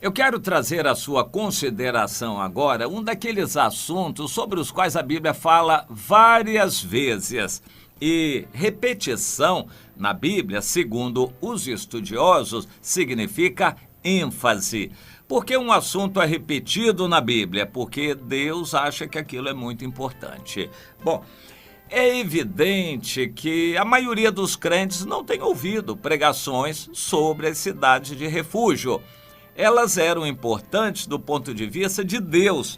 Eu quero trazer à sua consideração agora um daqueles assuntos sobre os quais a Bíblia fala várias vezes. E repetição na Bíblia, segundo os estudiosos, significa ênfase. Por que um assunto é repetido na Bíblia? Porque Deus acha que aquilo é muito importante. Bom, é evidente que a maioria dos crentes não tem ouvido pregações sobre as cidades de refúgio. Elas eram importantes do ponto de vista de Deus,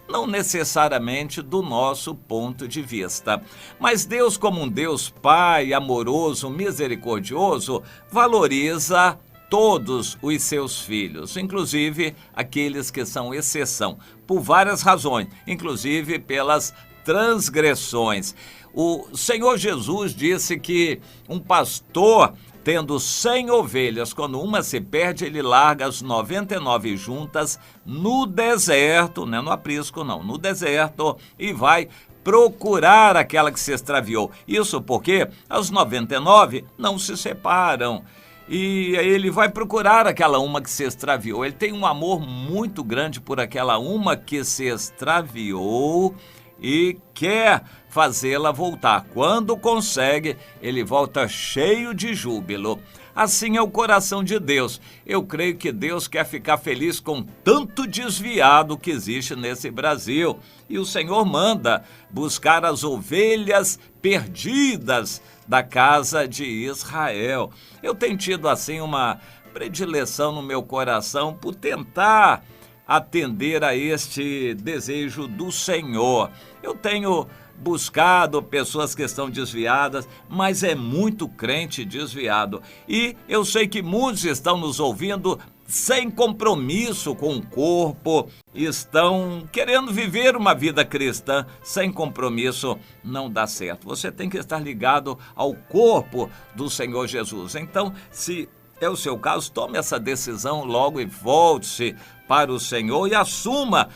não necessariamente do nosso ponto de vista. Mas Deus, como um Deus Pai, amoroso, misericordioso, valoriza todos os seus filhos, inclusive aqueles que são exceção, por várias razões, inclusive pelas transgressões. O Senhor Jesus disse que um pastor, tendo 100 ovelhas, quando uma se perde, ele larga as 99 juntas no deserto, não é no aprisco não, no deserto, e vai procurar aquela que se extraviou. Isso porque as 99 não se separam. E ele vai procurar aquela uma que se extraviou. Ele tem um amor muito grande por aquela uma que se extraviou e quer fazê-la voltar. Quando consegue, ele volta cheio de júbilo. Assim é o coração de Deus. Eu creio que Deus quer ficar feliz com tanto desviado que existe nesse Brasil. E o Senhor manda buscar as ovelhas perdidas da casa de Israel. Eu tenho tido assim uma predileção no meu coração por tentar atender a este desejo do Senhor. Eu tenho buscado pessoas que estão desviadas, mas é muito crente desviado. E eu sei que muitos estão nos ouvindo sem compromisso com o corpo, estão querendo viver uma vida cristã sem compromisso, não dá certo. Você tem que estar ligado ao corpo do Senhor Jesus. Então, se é o seu caso, tome essa decisão logo e volte-se para o Senhor e assuma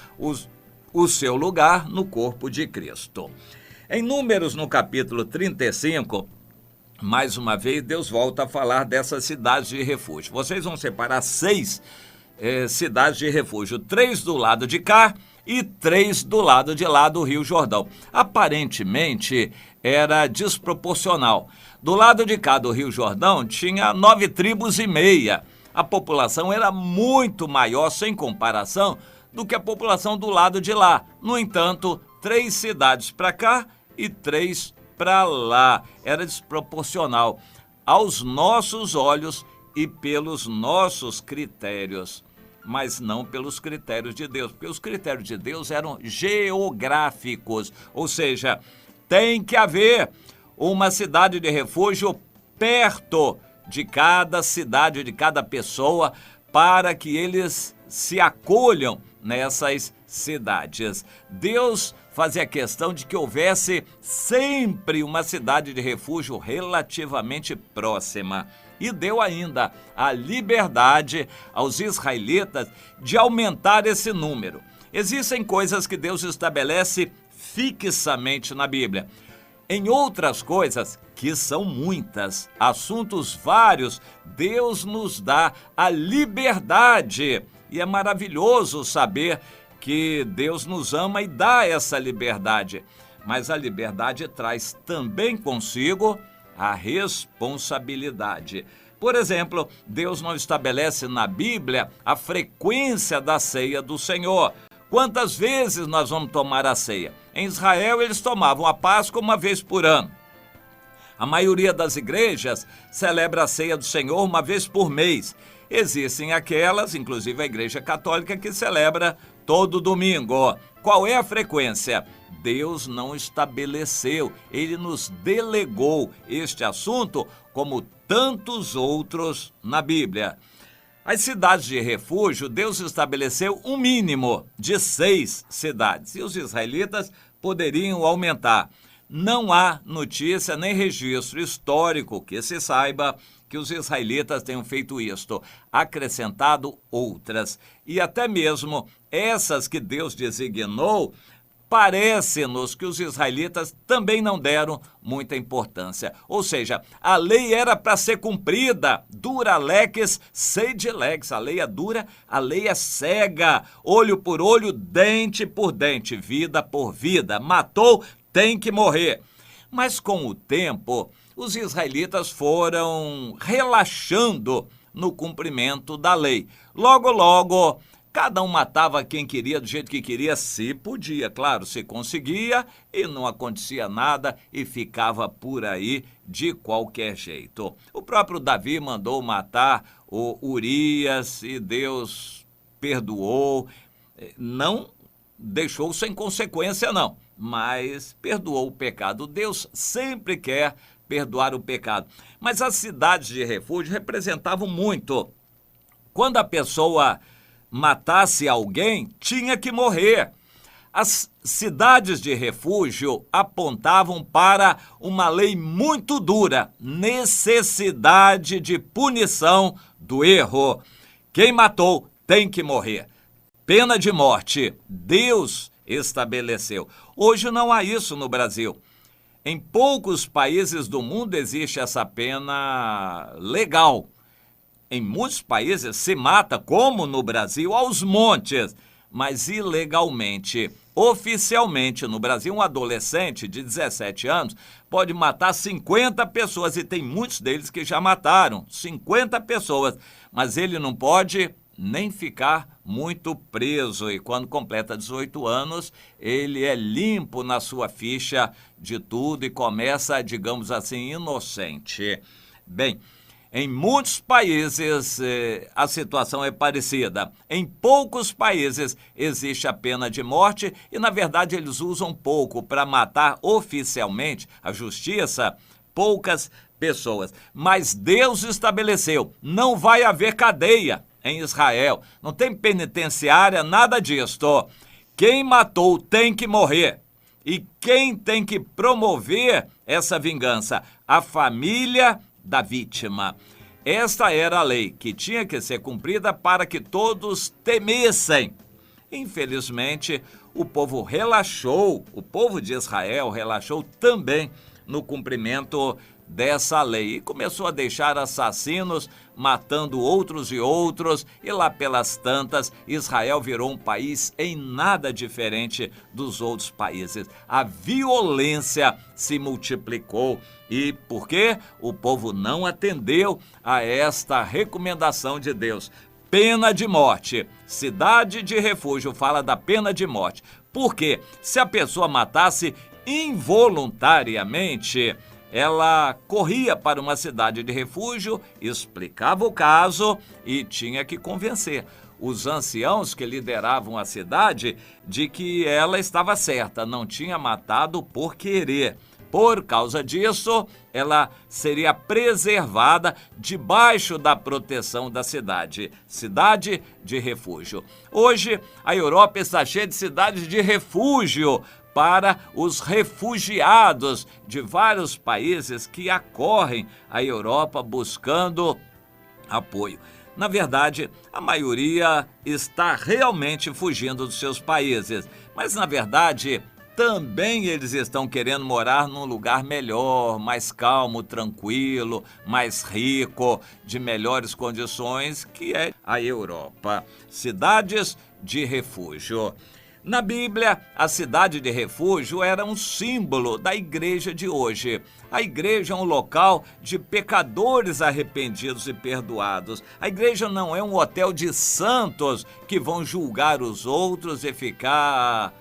o seu lugar no corpo de Cristo. Em Números, no capítulo 35, mais uma vez, Deus volta a falar dessas cidades de refúgio. Vocês vão separar 6 cidades de refúgio, 3 do lado de cá e 3 do lado de lá do Rio Jordão. Aparentemente, era desproporcional. Do lado de cá do Rio Jordão, tinha 9 tribos e meia. A população era muito maior, sem comparação, do que a população do lado de lá. No entanto, 3 cidades para cá e 3 para lá. Era desproporcional aos nossos olhos e pelos nossos critérios, mas não pelos critérios de Deus, porque os critérios de Deus eram geográficos, ou seja, tem que haver uma cidade de refúgio perto de cada cidade, de cada pessoa, para que eles se acolham nessas cidades. Deus fazia questão de que houvesse sempre uma cidade de refúgio relativamente próxima. E deu ainda a liberdade aos israelitas de aumentar esse número. Existem coisas que Deus estabelece fixamente na Bíblia. Em outras coisas, que são muitas, assuntos vários, Deus nos dá a liberdade. E é maravilhoso saber que Deus nos ama e dá essa liberdade. Mas a liberdade traz também consigo a responsabilidade. Por exemplo, Deus não estabelece na Bíblia a frequência da ceia do Senhor. Quantas vezes nós vamos tomar a ceia? Em Israel, eles tomavam a Páscoa uma vez por ano. A maioria das igrejas celebra a ceia do Senhor uma vez por mês. Existem aquelas, inclusive a Igreja Católica, que celebra todo domingo. Qual é a frequência? Deus não estabeleceu, Ele nos delegou este assunto, como tantos outros na Bíblia. As cidades de refúgio, Deus estabeleceu um mínimo de 6 cidades, e os israelitas poderiam aumentar. Não há notícia nem registro histórico que se saiba que os israelitas tenham feito isto, acrescentado outras. E até mesmo essas que Deus designou parece-nos que os israelitas também não deram muita importância. Ou seja, a lei era para ser cumprida, dura lex sed lex, a lei é dura, a lei é cega, olho por olho, dente por dente, vida por vida, matou, tem que morrer. Mas com o tempo, os israelitas foram relaxando no cumprimento da lei. Logo, logo, cada um matava quem queria, do jeito que queria, se podia, claro, se conseguia, e não acontecia nada e ficava por aí de qualquer jeito. O próprio Davi mandou matar o Urias e Deus perdoou, não deixou sem consequência não, mas perdoou o pecado. Deus sempre quer perdoar o pecado. Mas as cidades de refúgio representavam muito. Quando a pessoa matasse alguém, tinha que morrer. As cidades de refúgio apontavam para uma lei muito dura, necessidade de punição do erro. Quem matou tem que morrer. Pena de morte, Deus estabeleceu. Hoje não há isso no Brasil. Em poucos países do mundo existe essa pena legal. Em muitos países se mata, como no Brasil, aos montes, mas ilegalmente. Oficialmente, no Brasil, um adolescente de 17 anos pode matar 50 pessoas, e tem muitos deles que já mataram 50 pessoas, mas ele não pode nem ficar muito preso, e quando completa 18 anos, ele é limpo na sua ficha de tudo e começa, digamos assim, inocente. Bem, em muitos países a situação é parecida. Em poucos países existe a pena de morte e, na verdade, eles usam pouco para matar oficialmente, a justiça, poucas pessoas. Mas Deus estabeleceu, não vai haver cadeia em Israel, não tem penitenciária, nada disto. Quem matou tem que morrer. E quem tem que promover essa vingança? A família da vítima. Esta era a lei que tinha que ser cumprida para que todos temessem. Infelizmente, o povo relaxou, o povo de Israel relaxou também no cumprimento dessa lei e começou a deixar assassinos matando outros e outros, e lá pelas tantas, Israel virou um país em nada diferente dos outros países. A violência se multiplicou. E por quê? O povo não atendeu a esta recomendação de Deus. Pena de morte. Cidade de refúgio fala da pena de morte. Por quê? Se a pessoa matasse involuntariamente, ela corria para uma cidade de refúgio, explicava o caso e tinha que convencer os anciãos que lideravam a cidade de que ela estava certa, não tinha matado por querer. Por causa disso, ela seria preservada debaixo da proteção da cidade, cidade de refúgio. Hoje, a Europa está cheia de cidades de refúgio para os refugiados de vários países que acorrem à Europa buscando apoio. Na verdade, a maioria está realmente fugindo dos seus países, mas na verdade também eles estão querendo morar num lugar melhor, mais calmo, tranquilo, mais rico, de melhores condições, que é a Europa. Cidades de refúgio. Na Bíblia, a cidade de refúgio era um símbolo da igreja de hoje. A igreja é um local de pecadores arrependidos e perdoados. A igreja não é um hotel de santos que vão julgar os outros e ficar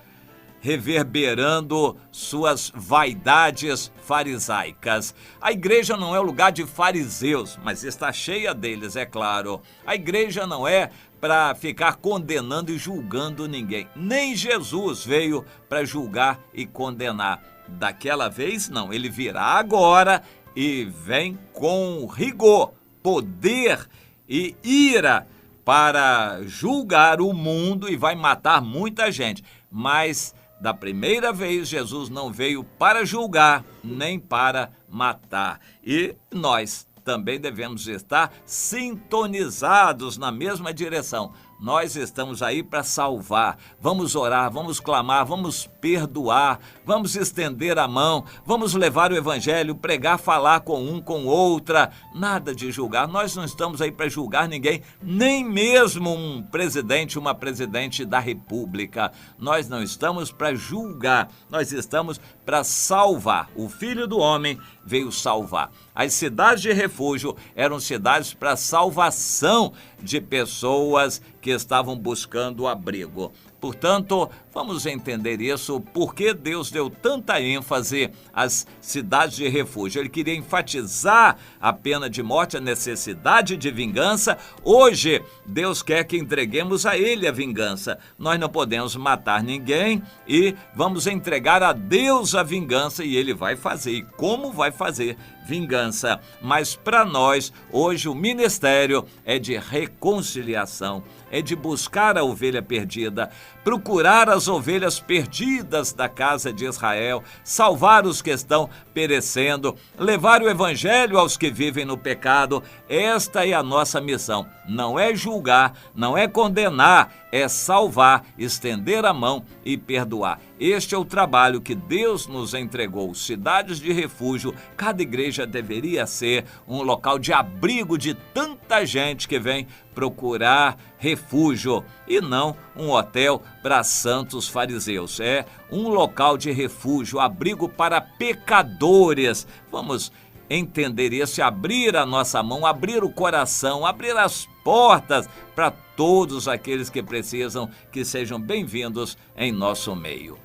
reverberando suas vaidades farisaicas. A igreja não é o lugar de fariseus, mas está cheia deles, é claro. A igreja não é para ficar condenando e julgando ninguém. Nem Jesus veio para julgar e condenar. Daquela vez, não. Ele virá agora e vem com rigor, poder e ira para julgar o mundo e vai matar muita gente. Mas da primeira vez, Jesus não veio para julgar, nem para matar. E nós também devemos estar sintonizados na mesma direção, Nós estamos aí para salvar. Vamos orar, vamos clamar, vamos perdoar, vamos estender a mão, vamos levar o evangelho, pregar, falar com um, com outra. Nada de julgar. Nós não estamos aí para julgar ninguém, nem mesmo um presidente, uma presidente da República. Nós não estamos para julgar, nós estamos para salvar. O Filho do Homem veio salvar. As cidades de refúgio eram cidades para salvação de pessoas que estavam buscando abrigo. Portanto, vamos entender isso, porque Deus deu tanta ênfase às cidades de refúgio. Ele queria enfatizar a pena de morte, a necessidade de vingança. Hoje, Deus quer que entreguemos a Ele a vingança. Nós não podemos matar ninguém e vamos entregar a Deus a vingança, e Ele vai fazer. E como vai fazer? Vingança. Mas para nós, hoje, o ministério é de reconciliação, é de buscar a ovelha perdida, procurar as ovelhas perdidas da casa de Israel, salvar os que estão perecendo, levar o evangelho aos que vivem no pecado. Esta é a nossa missão. Não é julgar, não é condenar, é salvar, estender a mão e perdoar. Este é o trabalho que Deus nos entregou. Cidades de refúgio, cada igreja deveria ser um local de abrigo de tanta gente que vem procurar refúgio, e não um hotel para santos fariseus. É um local de refúgio, abrigo para pecadores. Vamos entender isso e abrir a nossa mão, abrir o coração, abrir as portas para todos aqueles que precisam, que sejam bem-vindos em nosso meio.